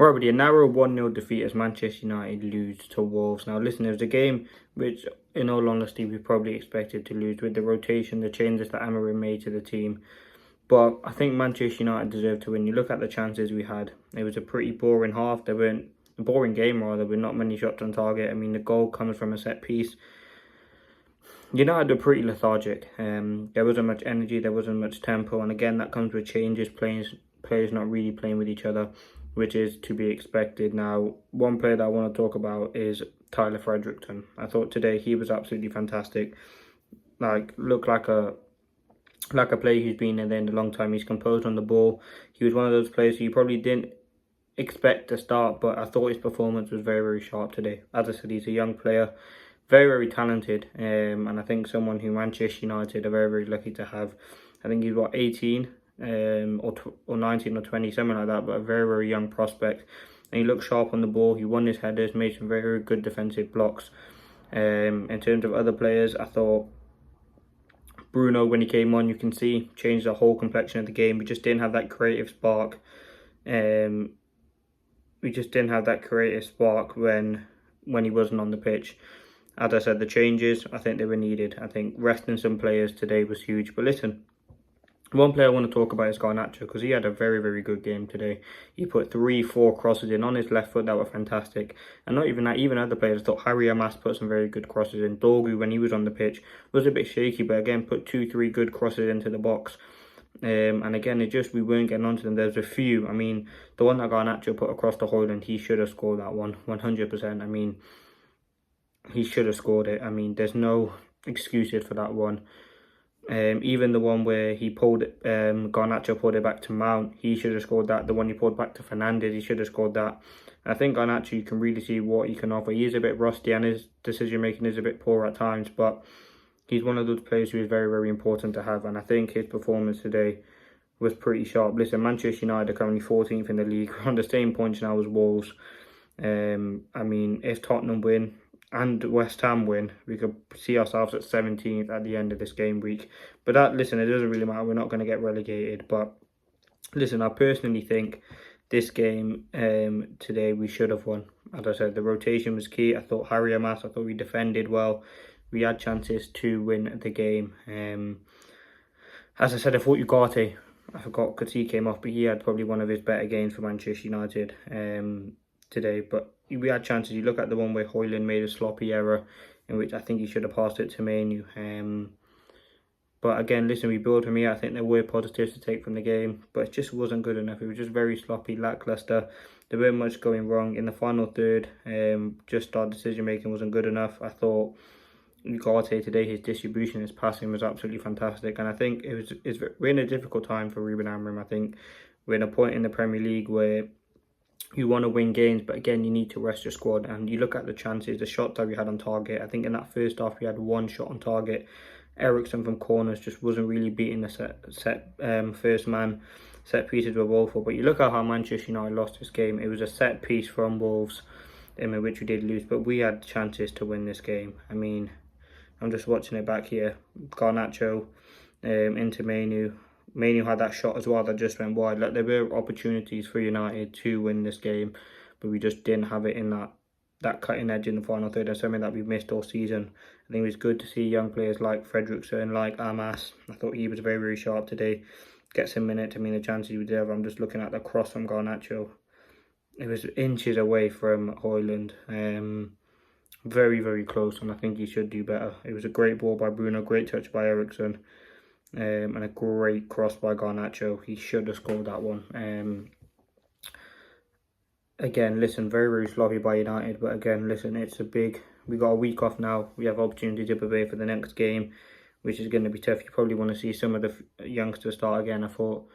Already a narrow 1-0 defeat as Manchester United lose to Wolves. Now listen, it was a game which, in all honesty, we probably expected to lose with the rotation, the changes that Amass made to the team. But I think Manchester United deserved to win. You look at the chances we had. It was a pretty boring half. There weren't a boring game rather, with not many shots on target. I mean, the goal comes from a set piece. United were pretty lethargic. There wasn't much energy, there wasn't much tempo, and again that comes with changes, players not really playing with each other, which is to be expected. Now, one player that I want to talk about is Tyler Fredricson. I thought today he was absolutely fantastic. Looked like a player who's been in there in a long time. He's composed on the ball. He was one of those players who you probably didn't expect to start, but I thought his performance was very, very sharp today. As I said, he's a young player, very, very talented, and I think someone who Manchester United are very, very lucky to have. I think he's, 18 or 19 or 20, something like that, but a very, very young prospect. And he looked sharp on the ball. He won his headers, made some very, very good defensive blocks. In terms of other players, I thought Bruno, when he came on, you can see, changed the whole complexion of the game. We just didn't have that creative spark. We just didn't have that creative spark when he wasn't on the pitch. As I said, the changes, I think they were needed. I think resting some players today was huge. But listen, one player I want to talk about is Garnacho, because he had a very, very good game today. He put 3-4 crosses in on his left foot that were fantastic. And not even that, even other players. I thought Harry Amass put some very good crosses in. Dorgu, when he was on the pitch, was a bit shaky, but again, put 2-3 good crosses into the box. And again, we weren't getting onto them. There's a few. I mean, the one that Garnacho put across the Højlund, he should have scored that one, 100%. I mean, he should have scored it. I mean, there's no excuses for that one. Even the one where he pulled it, Garnacho pulled it back to Mount, he should have scored that. The one he pulled back to Fernandes, he should have scored that. I think Garnacho, you can really see what he can offer. He is a bit rusty and his decision making is a bit poor at times, but he's one of those players who is very, very important to have. And I think his performance today was pretty sharp. Listen, Manchester United are currently 14th in the league. We're on the same points now as Wolves. I mean, if Tottenham win and West Ham win, we could see ourselves at 17th at the end of this game week. But that, listen, it doesn't really matter. We're not going to get relegated. But listen, I personally think this game today we should have won. As I said, the rotation was key. I thought Harry Amass, I thought we defended well. We had chances to win the game. As I said, I thought Ugarte, I forgot because he came off, but he had probably one of his better games for Manchester United today. But we had chances. You look at the one where Højlund made a sloppy error, in which I think he should have passed it to Manu. But again, listen, we built from here. I think there were positives to take from the game, but it just wasn't good enough. It was just very sloppy, lacklustre. There weren't much going wrong in the final third. Just our decision making wasn't good enough. I thought Ugarte today, his distribution, his passing was absolutely fantastic, and I think we're in a difficult time for Ruben Amorim. I think we're in a point in the Premier League where you want to win games, but again, you need to rest your squad. And you look at the chances, the shots that we had on target. I think in that first half, we had one shot on target. Fredricson from corners just wasn't really beating the first man. Set pieces were woeful. But you look at how Manchester United lost this game. It was a set piece from Wolves, in which we did lose, but we had chances to win this game. I mean, I'm just watching it back here. Garnacho into Manu. Manu had that shot as well that just went wide. Like, there were opportunities for United to win this game, but we just didn't have it in that cutting edge in the final third. And something that we've missed all season. I think it was good to see young players like Fredricson, like Amass. I thought he was very, very sharp today. Gets a minute. I mean, the chances we did have. I'm just looking at the cross from Garnacho. It was inches away from Højlund. Very, very close, and I think he should do better. It was a great ball by Bruno, great touch by Fredricson. And a great cross by Garnacho. He should have scored that one. Again, listen, very, very sloppy by United. But again, listen, we got a week off now. We have opportunity to prepare for the next game, which is going to be tough. You probably want to see some of the youngsters start again. I thought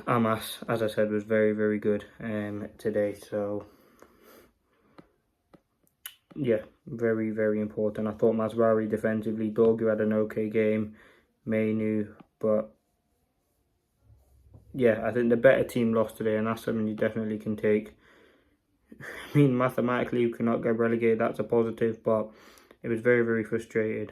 Amass, as I said, was very, very good today. So yeah, very, very important. I thought Masraoui defensively, Dorgu had an okay game. Manu, but yeah, I think the better team lost today, and that's something you definitely can take. I mean, mathematically, you cannot get relegated, that's a positive, but it was very, very frustrated.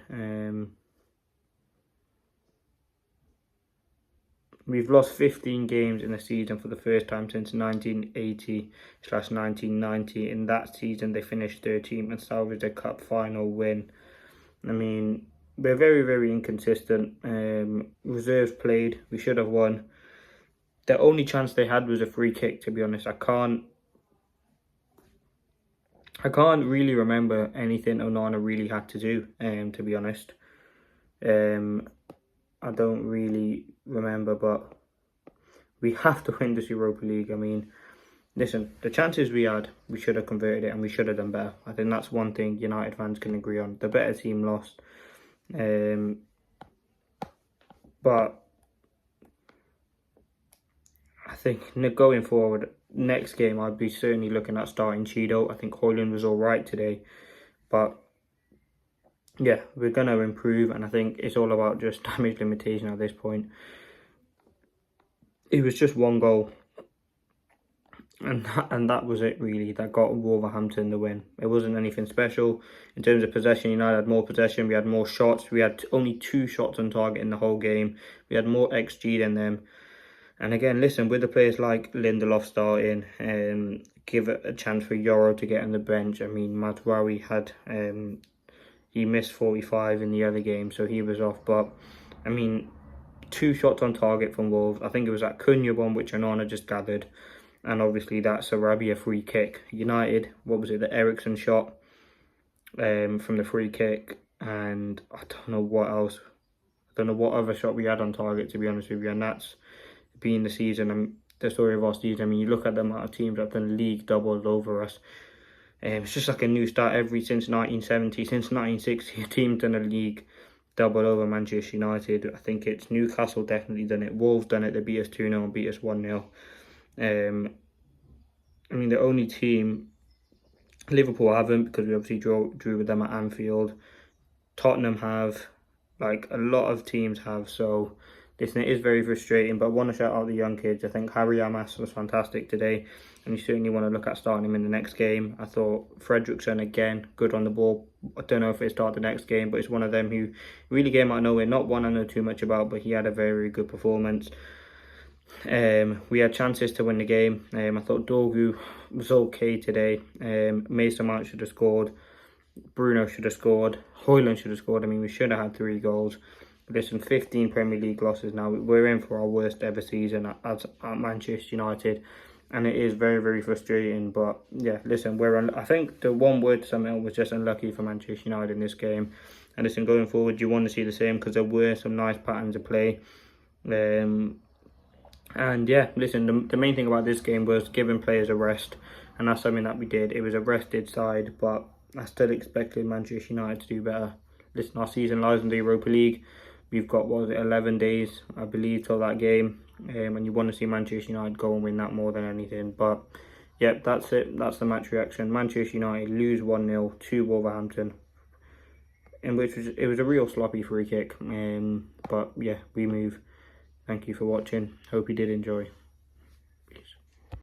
We've lost 15 games in the season for the first time since 1980/1990. In that season, they finished 13th and salvaged a cup final win. I mean, we're very, very inconsistent. Reserves played. We should have won. The only chance they had was a free kick, to be honest. I can't really remember anything Onana really had to do, to be honest. I don't really remember, but we have to win this Europa League. I mean, listen, the chances we had, we should have converted it and we should have done better. I think that's one thing United fans can agree on. The better team lost. But I think going forward, next game, I'd be certainly looking at starting Cheeto. I think Højlund was all right today. But yeah, we're going to improve, and I think it's all about just damage limitation at this point. It was just one goal, and that was it really, that got Wolverhampton the win. It wasn't anything special. In terms of possession, United had more possession, we had more shots, we had only 2 shots on target in the whole game, we had more XG than them. And again, listen, with the players like Lindelof starting, give it a chance for Euro to get on the bench. I mean, Mazraoui had... he missed 45 in the other game, so he was off. But, I mean, 2 shots on target from Wolves. I think it was that Cunha one, which Onana just gathered. And obviously that Sarabia free kick. United, what was it, the Fredricson shot from the free kick. And I don't know what else. I don't know what other shot we had on target, to be honest with you. And that's been the season and the story of our season. I mean, you look at the amount of teams that have done league doubles over us. It's just like a new start since 1970, since 1960, a team done a league double over Manchester United. I think it's Newcastle definitely done it. Wolves done it. They beat us 2-0 and beat us 1-0. I mean, the only team, Liverpool haven't, because we obviously drew with them at Anfield. Tottenham have, like a lot of teams have, so listen, it is very frustrating, but I want to shout out the young kids. I think Harry Amass was fantastic today, and you certainly want to look at starting him in the next game. I thought Fredricson, again, good on the ball. I don't know if he'll start the next game, but it's one of them who really came out of nowhere. Not one I know too much about, but he had a very, very good performance. We had chances to win the game. I thought Dorgu was okay today. Mason Mount should have scored. Bruno should have scored. Højlund should have scored. I mean, we should have had 3 goals. Listen, 15 Premier League losses now. We're in for our worst ever season at Manchester United, and it is very, very frustrating. But yeah, listen, I think the one word to sum it up was just unlucky for Manchester United in this game. And listen, going forward, you want to see the same, because there were some nice patterns of play. And yeah, listen, the main thing about this game was giving players a rest, and that's something that we did. It was a rested side, but I still expected Manchester United to do better. Listen, our season lies in the Europa League. We've got, 11 days, I believe, till that game. And you want to see Manchester United go and win that more than anything. But, yeah, that's it. That's the match reaction. Manchester United lose 1-0 to Wolverhampton, in which it was a real sloppy free kick. But, yeah, we move. Thank you for watching. Hope you did enjoy.